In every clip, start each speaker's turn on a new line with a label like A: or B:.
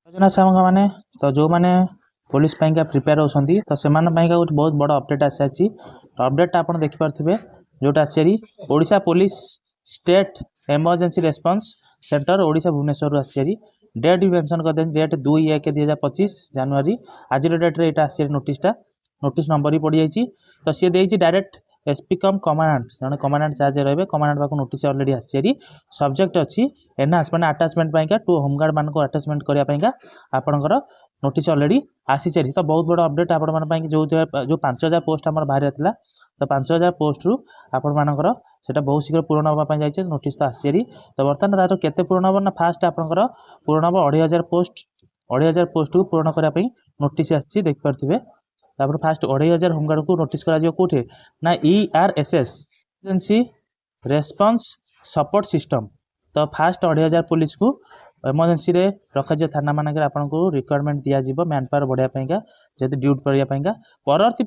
A: योजना सामक मैंने तो जो मैंने पुलिस प्रिपेयर होती तो से गोटे बहुत बड़ अपडेट आसी अपडेट आप देखिपे जोटा आश्चर्य Odisha police state emergency response centre Odisha Bhubaneswar आश्चर्य डेट भी मेंशन कर दें डेट 2/1/2025 जनवरी आज डेट रे आश्चर्य नोटिस नंबर भी पड़ जाइए तो सी देती डायरेक्ट एसपी कम कमांडेंट जन कमांडेंट चार्ज रहे कमांडेंट पाक नोटिस अलरेडी आश्चर्य सब्जेक्ट अच्छी एनहांस मैंने आटाचमेंट टू होमगार्ड मान को आटाचमेंट करने आपणकर नोटिस अलरेडी आसी तो बहुत बड़ा अपडेट आपण जो 5000 पोस्ट आम बाहर था तो 5000 पोस्ट रु आपर सेटा बहुत शीघ्र पूरण होगापी जाइए नोटिस तो आश्चर्य तो बर्तमान तार केते पूरण हम ना फास्ट आपंकर पूरण हम 2500 पोस्ट को पूरण करने नोटिस आसी देखिपे फास्ट 2500 होमगार्ड को नोटिस करोटे ना ERSS emergency response support system तो फास्ट 2500 पुलिस को इमरजेंसी रे रखा थाना मानक आपको रिक्वायरमेंट दिज्व मैन पावर बढ़ाया जब ड्यूटी करने परवर्ती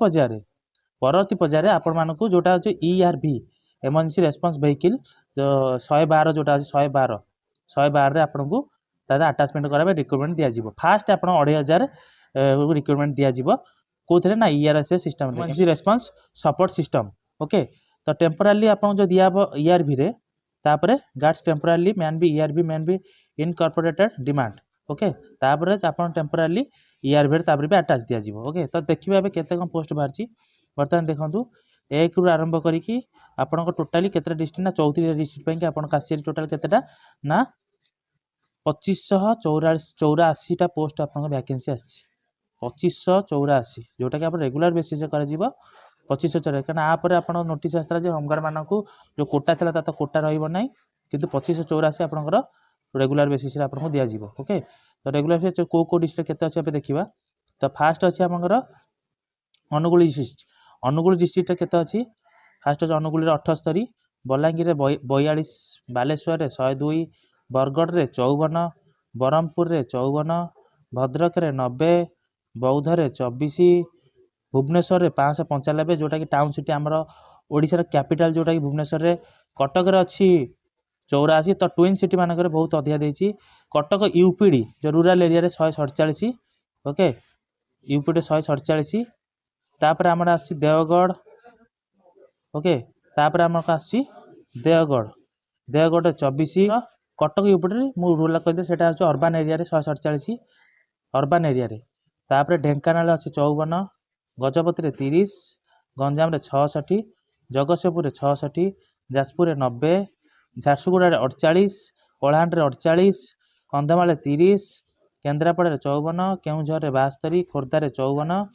A: पर्यायर आपण मानक जोटा अच्छे ERV इमरजेंसी रेस्पॉन्स व्हीकल जो 112 जोटा अच्छे 112 आपन को आटाचमेंट कराया रिक्वायरमेंट दिज्व फास्ट आप 2500 रिक्वायरमेंट दिज्व कौन ना ERSS system emergency response support system okay तो टेम्पोरारी आपको जो दिहब ERV रे तापर guards temporary man be incorporated demand okay तापर आप टेम्पोरारी ERV तापर भी आटाच दिज्व ओके तो देखिए एवं केते कम पोस्ट बाहर बर्तमान देखो 1 रु आरंभ करी आपण टोटाली केते डिस्ट्रिक्ट ना 34 डिस्ट्रिक्ट आप टोटाल केतेटा ना 2584 पोस्ट आप वैकेंसी आसी 2584 जोटा कि आप रेगुलर बेसिस कर 2584 क्या आपर आप नोटिस आसला होमगार्ड मान को जो कोटा था तो कोटा रही कि 2584 आपंकर रेगुलर बेसिस आपको दिज्व ओके तो रेगुलर बेसिस कौ डिस्ट्रिक्ट केते अच्छे देखा तो फास्ट अच्छे आमर अनुगुल डिस्ट्रिक्ट केते अच्छी फास्ट अच्छे अनुगुल 78 बलांगीर 42 बालेश्वर 102 बरगढ़ में 54 ब्रह्मपुर में 54 भद्रक में 90 बौद्ध में 24 भुवनेश्वर में 595 जोटा कि टाउन सिटी आमर ओडिशार कैपिटल जोटा कि भुवनेश्वर में कटक अच्छी 84 तो ट्विन सिटी मानक बहुत अधिका देती कटक यूपीडी जो रूराल एरिया 147 ओके यूपीडी 147 तापर आमर आसी देवगढ़ ओके तापर आमर आसी देवगढ़ 24 कटक यूपीडी मु रूराल कहते सेटा होची अर्बन एरिया 147 अर्बन एरिया तापर ढेंकानाल अच्छी 54 गजपति में 30 गंजाम 66 जगतसिंहपुर 66 जाजपुर 90 झारसुगुड़ा 48 कलाहांडी 48 कंधमाल 30 केन्द्रापड़ा 54 केउझर 72 खोर्धा 54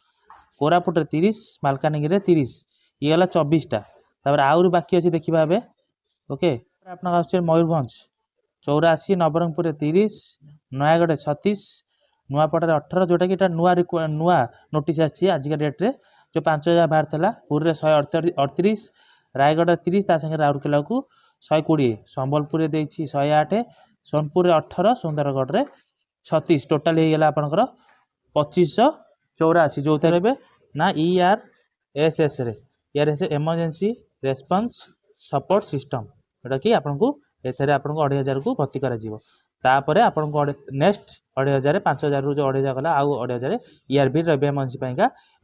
A: कोरापुट 30 मालकानगिरी 30 ये गला 24टा तापर आउर बाकी अच्छी देखा ए ओके आप मयूरभंज 84 नवरंगपुर 30 नयागढ़ 36 नुआपड़ा 18 जोटा कि नुआ नोटिस आसी आजिका डेट्रे जो 5000 बाहर था पुरी 138 रायगढ़ 30 संगे राउरकेला को 120 संबलपुर 108 सोनपुर 18 सुंदरगढ़ 36 टोटाल होगा आपंकर 2584 जो थे ना ERSS emergency response support system जोटा कि आपको एथेरे आपको 2500 को भर्ती कर आपको नेक्स्ट 2500 5000 रु जो 2500 गला आउ 2500 ERV emergency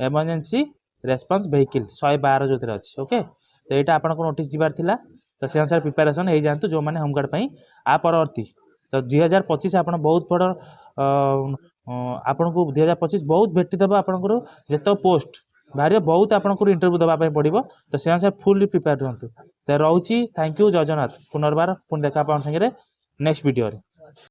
A: emergency response vehicle 112 जो थे अच्छी ओके तो यहाँ आपको नोटिस जीवार थिला तो से अनुसार प्रिपेरेसन हो जातु जो मैंने होमगार्ड आ परवर्ती तो 2025 आप बहुत बड़ आपन को 2025 बहुत भेटीदेव आपंकर जिते पोस्ट बाहर बहुत आपको इंटरव्यू देवाई पड़ो तो से अनुसार फुल्ली प्रिपेयर रुहतु तो रोची थैंक यू जय जगन्नाथ पुनर्बार पुणी देखा आप संगे नेक्स्ट वीडियो।